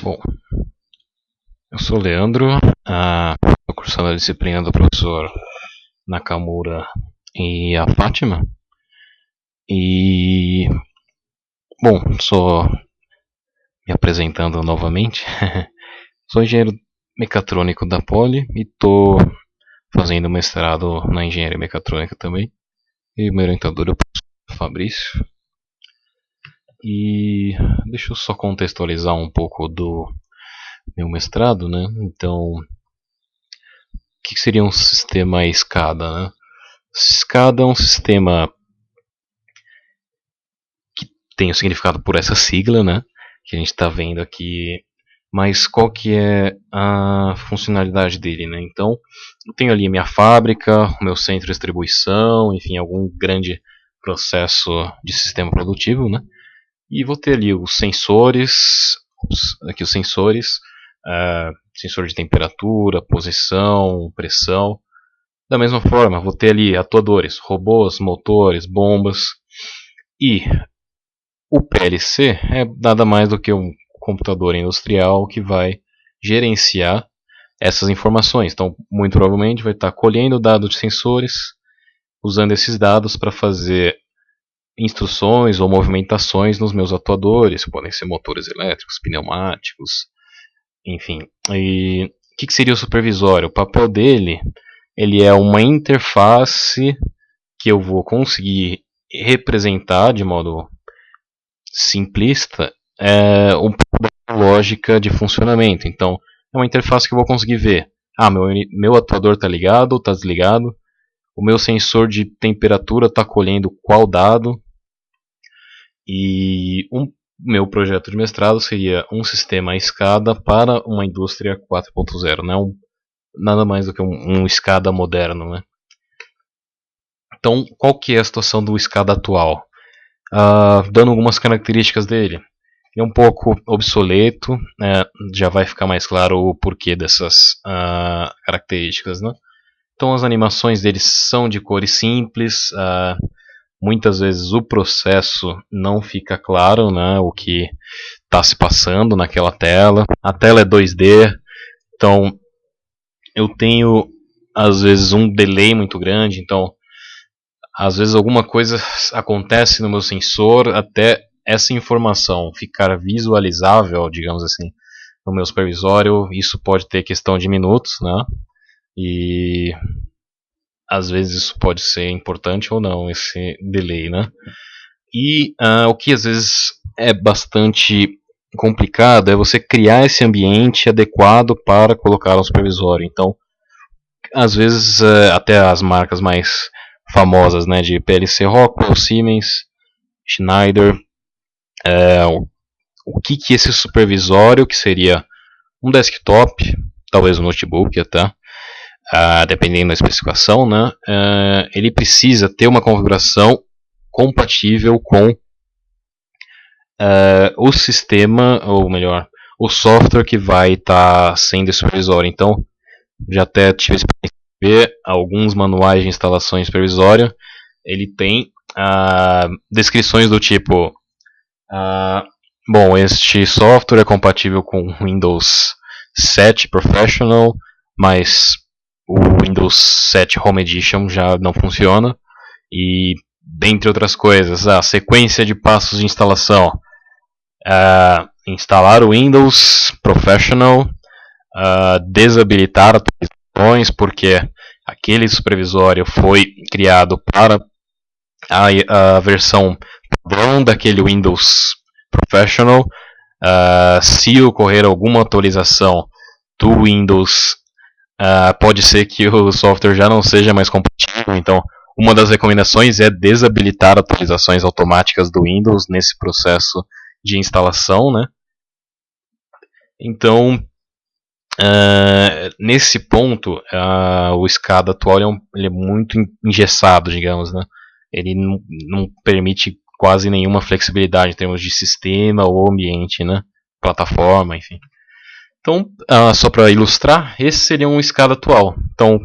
Bom, eu sou o Leandro, estou cursando a disciplina do professor Nakamura e a Fátima. E, bom, só me apresentando novamente, sou engenheiro mecatrônico da Poli e estou fazendo mestrado na engenharia mecatrônica também. E meu orientador é o professor Fabrício. E deixa eu só contextualizar um pouco do meu mestrado, né? Então, o que seria um sistema SCADA, né? SCADA é um sistema que tem o significado por essa sigla, né? Que a gente está vendo aqui. Mas qual que é a funcionalidade dele, né? Então, eu tenho ali a minha fábrica, o meu centro de distribuição, enfim, algum grande processo de sistema produtivo, né? E vou ter ali os sensores, sensor de temperatura, posição, pressão. Da mesma forma, vou ter ali atuadores, robôs, motores, bombas. E o PLC é nada mais do que um computador industrial que vai gerenciar essas informações. Então, muito provavelmente vai estar colhendo dados de sensores, usando esses dados para fazer instruções ou movimentações nos meus atuadores, que podem ser motores elétricos, pneumáticos, enfim. E o que seria o supervisório? O papel dele, ele é uma interface que eu vou conseguir representar de modo simplista uma lógica de funcionamento. Então, é uma interface que eu vou conseguir ver. Meu atuador está ligado ou está desligado. O meu sensor de temperatura está colhendo qual dado. E o meu projeto de mestrado seria um sistema SCADA para uma indústria 4.0, né? Nada mais do que um SCADA moderno, né? Então, qual que é a situação do SCADA atual? Dando algumas características dele. Ele é um pouco obsoleto, já vai ficar mais claro o porquê dessas características, né? Então, as animações deles são de cores simples. Muitas vezes o processo não fica claro, né, o que está se passando naquela tela. A tela é 2D, então eu tenho às vezes um delay muito grande, então às vezes alguma coisa acontece no meu sensor até essa informação ficar visualizável, digamos assim, no meu supervisório. Isso pode ter questão de minutos, né? E às vezes isso pode ser importante ou não, esse delay, né? E o que às vezes é bastante complicado é você criar esse ambiente adequado para colocar um supervisório. Então, às vezes, até as marcas mais famosas, né, de PLC, Rockwell, Siemens, Schneider, o que esse supervisório, que seria um desktop, talvez um notebook até, dependendo da especificação, né, ele precisa ter uma configuração compatível com o sistema, ou melhor, o software que vai estar sendo esse supervisório. Então, já até tive a experiência de ver alguns manuais de instalação de supervisório. Ele tem descrições do tipo: bom, este software é compatível com Windows 7 Professional, mas o Windows 7 Home Edition já não funciona. E, dentre outras coisas, a sequência de passos de instalação: instalar o Windows Professional, desabilitar atualizações, porque aquele supervisório foi criado para a versão padrão daquele Windows Professional. Se ocorrer alguma atualização do Windows, pode ser que o software já não seja mais compatível. Então, uma das recomendações é desabilitar atualizações automáticas do Windows nesse processo de instalação, né? Então, nesse ponto, o SCADA atual ele é muito engessado, digamos, né? Ele não permite quase nenhuma flexibilidade em termos de sistema ou ambiente, né? Plataforma, enfim. Então, só para ilustrar, esse seria um SCADA atual. Então,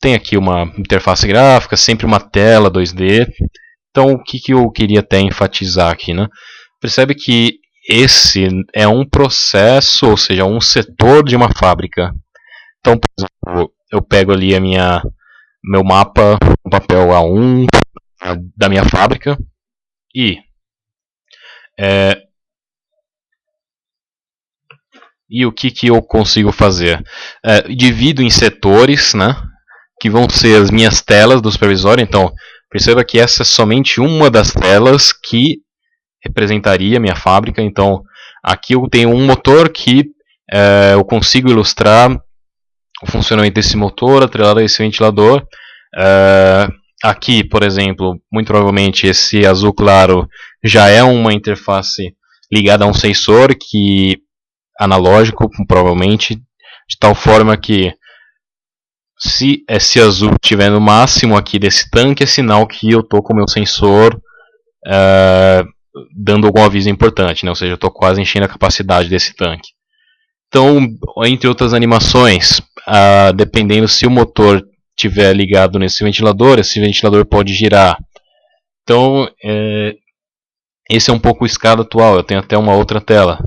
tem aqui uma interface gráfica, sempre uma tela 2D. Então, o que eu queria até enfatizar aqui, né? Percebe que esse é um processo, ou seja, um setor de uma fábrica. Então, por exemplo, eu pego ali meu mapa, um papel A1 da minha fábrica e o que eu consigo fazer? Divido em setores, né, que vão ser as minhas telas do supervisório. Então, perceba que essa é somente uma das telas que representaria a minha fábrica. Então, aqui eu tenho um motor que eu consigo ilustrar o funcionamento desse motor atrelado a esse ventilador. Aqui, por exemplo, muito provavelmente esse azul claro já é uma interface ligada a um sensor que analógico, provavelmente, de tal forma que se esse azul estiver no máximo aqui desse tanque, é sinal que eu estou com o meu sensor dando algum aviso importante, né? Ou seja, eu estou quase enchendo a capacidade desse tanque. Então, entre outras animações, dependendo se o motor estiver ligado nesse ventilador, esse ventilador pode girar. Então, esse é um pouco o escada atual. Eu tenho até uma outra tela.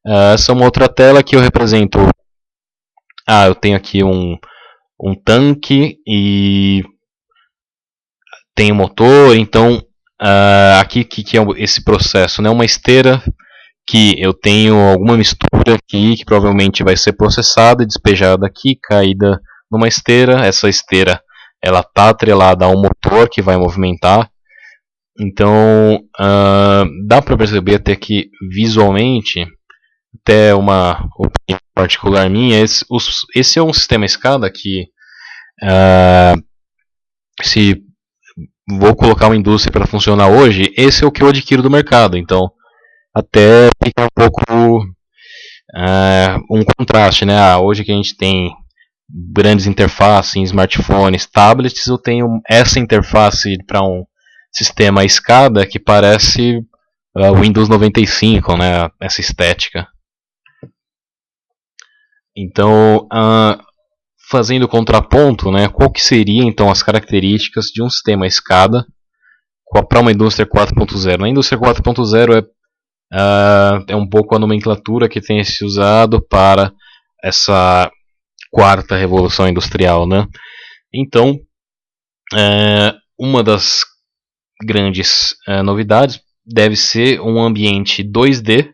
Essa é uma outra tela que eu represento. Eu tenho aqui um tanque e tem um motor. Então, aqui que é esse processo, né? Uma esteira que eu tenho alguma mistura aqui que provavelmente vai ser processada e despejada aqui, caída numa esteira. Essa esteira ela está atrelada a um motor que vai movimentar. Então, dá para perceber até que visualmente, até uma opinião particular minha, esse é um sistema escada que, se vou colocar uma indústria para funcionar hoje, esse é o que eu adquiro do mercado. Então, até fica um pouco um contraste, né? Hoje que a gente tem grandes interfaces em smartphones, tablets, eu tenho essa interface para um sistema escada que parece Windows 95, né? Essa estética. Então, fazendo contraponto, né? Qual que seria então as características de um sistema escada para uma indústria 4.0? Na indústria 4.0 é um pouco a nomenclatura que tem se usado para essa quarta revolução industrial, né? Então, uma das grandes novidades deve ser um ambiente 2D,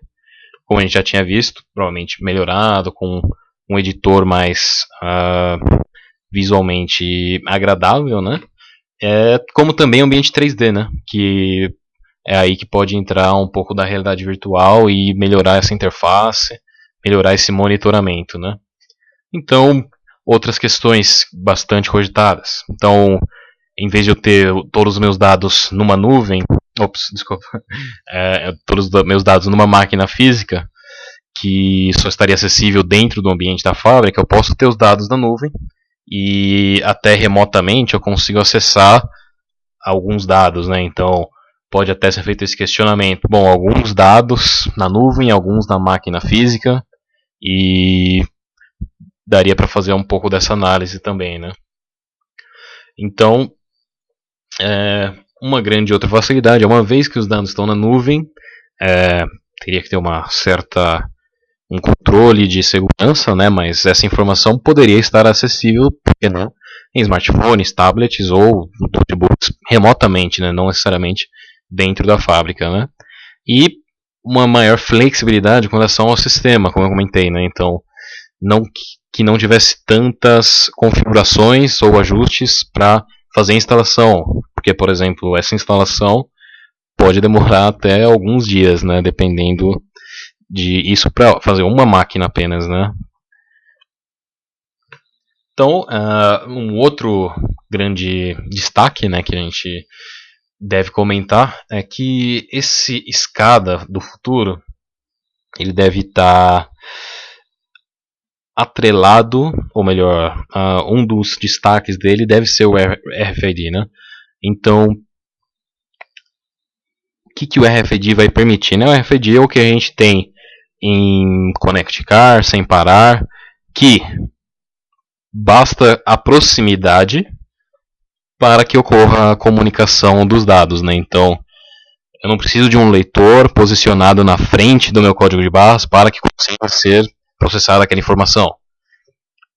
como a gente já tinha visto, provavelmente melhorado, com um editor mais visualmente agradável, né? Como também ambiente 3D, né? Que é aí que pode entrar um pouco da realidade virtual e melhorar essa interface, melhorar esse monitoramento, né? Então, outras questões bastante cogitadas. Então, em vez de eu ter todos os meus dados numa nuvem, todos os meus dados numa máquina física, que só estaria acessível dentro do ambiente da fábrica, eu posso ter os dados na nuvem e até remotamente eu consigo acessar alguns dados, né? Então, pode até ser feito esse questionamento. Bom, alguns dados na nuvem, alguns na máquina física, e daria para fazer um pouco dessa análise também, né? Então, uma grande outra facilidade é, uma vez que os dados estão na nuvem, teria que ter um controle de segurança, né? Mas essa informação poderia estar acessível, por que não, em smartphones, tablets ou notebooks remotamente, né? Não necessariamente dentro da fábrica, né? E uma maior flexibilidade com relação ao sistema, como eu comentei, né? Então, que não tivesse tantas configurações ou ajustes para fazer a instalação, porque, por exemplo, essa instalação pode demorar até alguns dias, né? Dependendo de isso para fazer uma máquina apenas, né? Então, um outro grande destaque, né, que a gente deve comentar é que esse SCADA do futuro ele deve estar atrelado, ou melhor, um dos destaques dele deve ser o RFID, né? Então, o que o RFID vai permitir, né? O RFID é o que a gente tem em Connect Car, sem parar, que basta a proximidade para que ocorra a comunicação dos dados, né? Então, Eu não preciso de um leitor posicionado na frente do meu código de barras para que consiga ser processada aquela informação.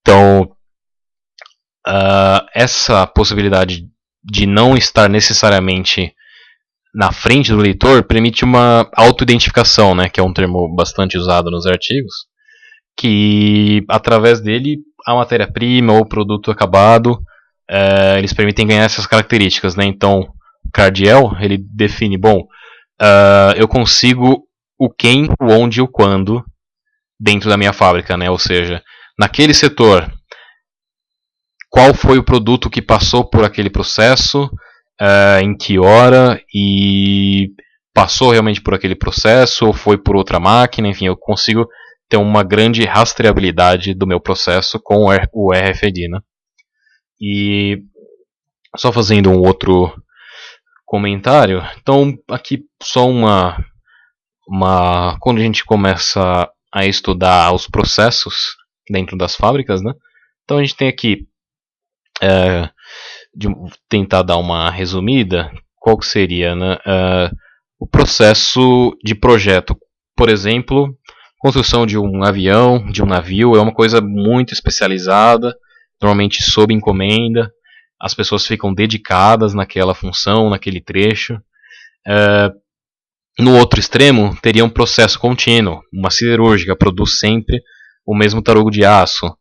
Então, essa possibilidade de não estar necessariamente na frente do leitor permite uma auto-identificação, né, que é um termo bastante usado nos artigos, que através dele a matéria-prima ou o produto acabado, eles permitem ganhar essas características, né? Então, o Cardiel, ele define, bom, eu consigo o quem, o onde e o quando dentro da minha fábrica, né? Ou seja, naquele setor, qual foi o produto que passou por aquele processo, em que hora, e passou realmente por aquele processo ou foi por outra máquina, enfim, eu consigo ter uma grande rastreabilidade do meu processo com o RFID, né? E só fazendo um outro comentário, então aqui só quando a gente começa a estudar os processos dentro das fábricas, né? Então a gente tem aqui de tentar dar uma resumida, qual que seria, né? O processo de projeto, por exemplo, construção de um avião, de um navio, é uma coisa muito especializada, normalmente sob encomenda, as pessoas ficam dedicadas naquela função, naquele trecho. No outro extremo, teria um processo contínuo, uma siderúrgica produz sempre o mesmo tarugo de aço,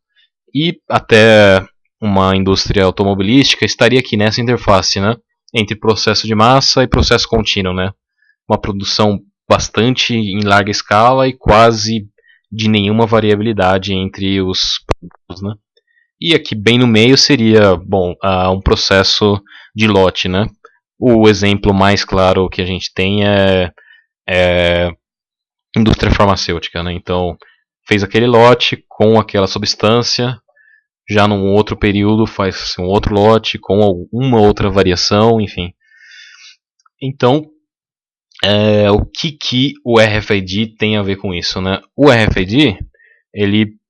e até uma indústria automobilística estaria aqui nessa interface, né, entre processo de massa e processo contínuo, né, uma produção bastante em larga escala e quase de nenhuma variabilidade entre os produtos, né. E aqui bem no meio seria, bom, um processo de lote, né. O exemplo mais claro que a gente tem é indústria farmacêutica, né. Então, fez aquele lote com aquela substância, já num outro período faz um outro lote com alguma outra variação, enfim. Então, o que o RFID tem a ver com isso, né? O RFID, ele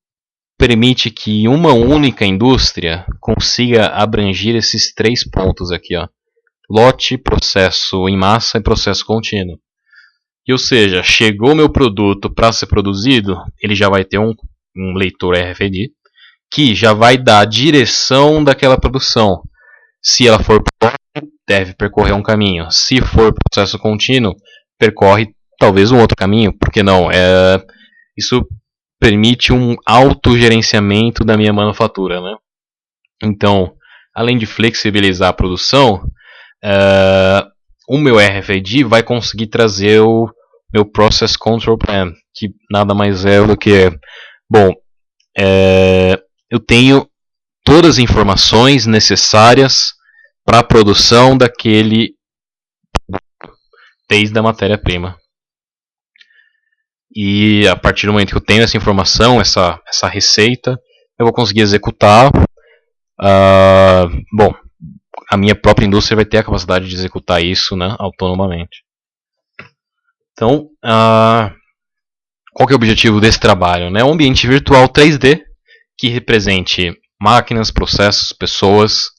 permite que uma única indústria consiga abranger esses 3 pontos aqui, ó. Lote, processo em massa e processo contínuo. E, ou seja, chegou meu produto para ser produzido, ele já vai ter um leitor RFID, que já vai dar a direção daquela produção. Se ela for por lote, deve percorrer um caminho. Se for processo contínuo, percorre talvez um outro caminho. Por que não? Isso permite um autogerenciamento da minha manufatura, né? Então, além de flexibilizar a produção, o meu RFID vai conseguir trazer o meu Process Control Plan, que nada mais é do que, bom, eu tenho todas as informações necessárias para a produção daquele, desde a matéria-prima. E a partir do momento que eu tenho essa informação, essa receita, eu vou conseguir executar. Bom, a minha própria indústria vai ter a capacidade de executar isso, né, autonomamente. Então, qual que é o objetivo desse trabalho? Né? Um ambiente virtual 3D que represente máquinas, processos, pessoas,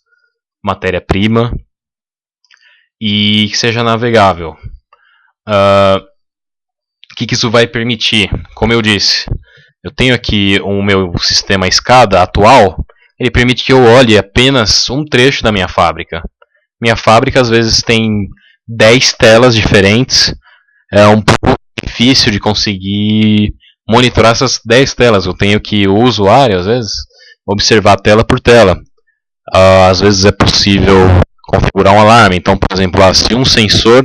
matéria-prima e que seja navegável. O que isso vai permitir? Como eu disse, eu tenho aqui o meu sistema SCADA atual, ele permite que eu olhe apenas um trecho da minha fábrica. Minha fábrica às vezes tem 10 telas diferentes, é um pouco difícil de conseguir monitorar essas 10 telas. Eu tenho que o usuário, às vezes, observar tela por tela. Às vezes é possível configurar um alarme. Então, por exemplo, se um sensor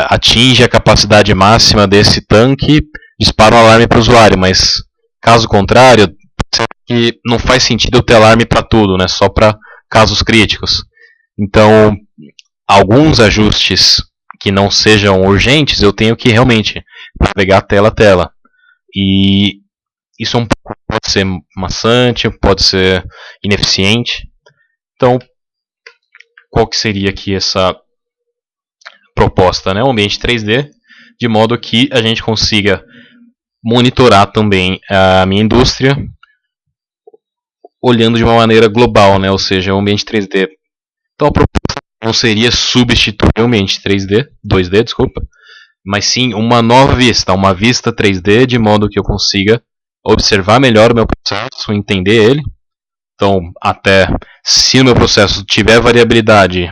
atinge a capacidade máxima desse tanque, dispara um alarme para o usuário. Mas, caso contrário, que não faz sentido eu ter alarme para tudo, né? Só para casos críticos. Então, alguns ajustes que não sejam urgentes, eu tenho que realmente navegar tela a tela. E isso pode ser maçante, pode ser ineficiente. Então, qual que seria aqui essa proposta? Né? Um ambiente 3D, de modo que a gente consiga monitorar também a minha indústria, olhando de uma maneira global, né? Ou seja, um ambiente 3D. Então, a proposta não seria substituir o ambiente 3D, 2D, desculpa, mas sim uma nova vista, uma vista 3D, de modo que eu consiga observar melhor o meu processo, entender ele. Então, até se o meu processo tiver variabilidade,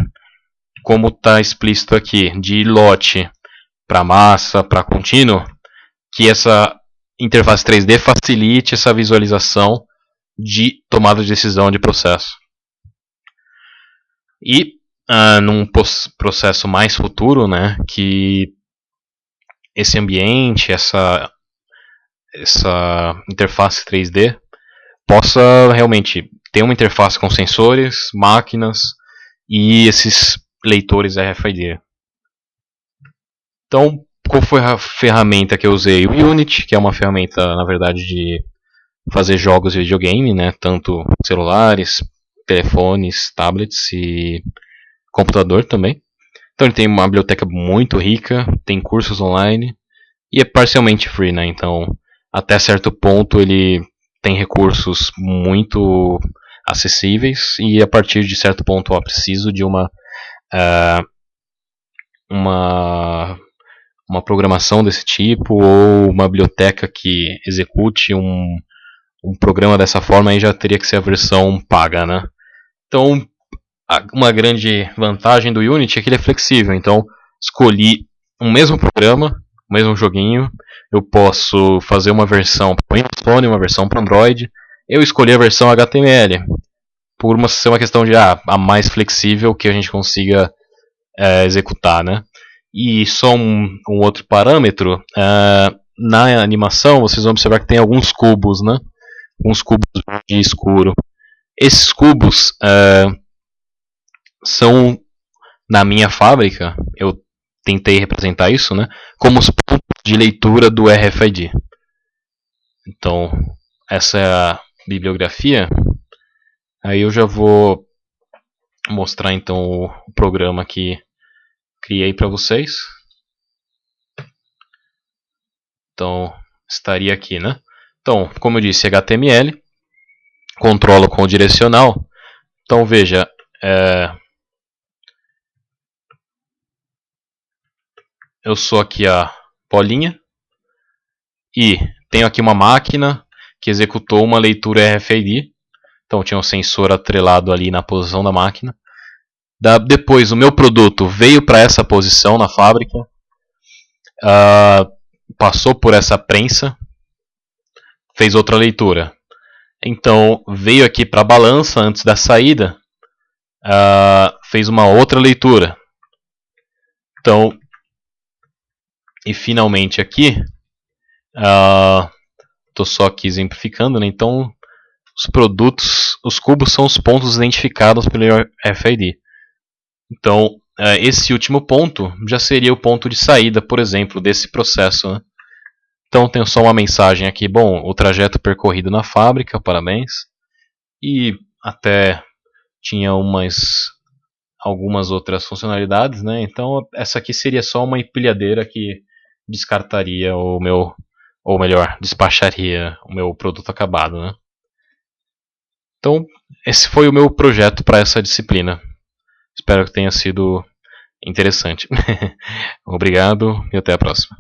como está explícito aqui, de lote para massa, para contínuo, que essa interface 3D facilite essa visualização de tomada de decisão de processo. E num processo mais futuro, né, que esse ambiente, essa interface 3D possa realmente ter uma interface com sensores, máquinas e esses leitores RFID. Então, qual foi a ferramenta que eu usei? O Unity, que é uma ferramenta, na verdade, de fazer jogos de videogame, né? Tanto celulares, telefones, tablets e computador também. Então ele tem uma biblioteca muito rica, tem cursos online e é parcialmente free, né? Então, até certo ponto ele tem recursos muito acessíveis e a partir de certo ponto, preciso de uma programação desse tipo ou uma biblioteca que execute um programa dessa forma, aí já teria que ser a versão paga, né? Então, uma grande vantagem do Unity é que ele é flexível. Então, escolhi um mesmo programa, o mesmo joguinho, eu posso fazer uma versão para iPhone, uma versão para Android. Eu escolhi a versão HTML, por ser uma questão de a mais flexível que a gente consiga executar, né? E só um outro parâmetro, na animação vocês vão observar que tem alguns cubos, né? Uns cubos de escuro. Esses cubos são, na minha fábrica, eu tentei representar isso, né? Como os pontos de leitura do RFID. Então, essa é a bibliografia. Aí eu já vou mostrar então o programa que criei para vocês. Então, estaria aqui, né? Então, como eu disse, HTML, controlo com o direcional. Então, veja, eu sou aqui a bolinha e tenho aqui uma máquina que executou uma leitura RFID. Então, tinha um sensor atrelado ali na posição da máquina. Depois, o meu produto veio para essa posição na fábrica, passou por essa prensa, fez outra leitura. Então, veio aqui para a balança antes da saída, fez uma outra leitura. Então, e finalmente aqui, estou só aqui exemplificando, né? Então, os produtos, os cubos são os pontos identificados pelo RFID. Então, esse último ponto já seria o ponto de saída, por exemplo, desse processo, né? Então, tenho só uma mensagem aqui. Bom, o trajeto percorrido na fábrica, parabéns. E até tinha algumas outras funcionalidades, né? Então, essa aqui seria só uma empilhadeira que descartaria o meu, ou melhor, despacharia o meu produto acabado, né? Então, esse foi o meu projeto para essa disciplina. Espero que tenha sido interessante. Obrigado e até a próxima.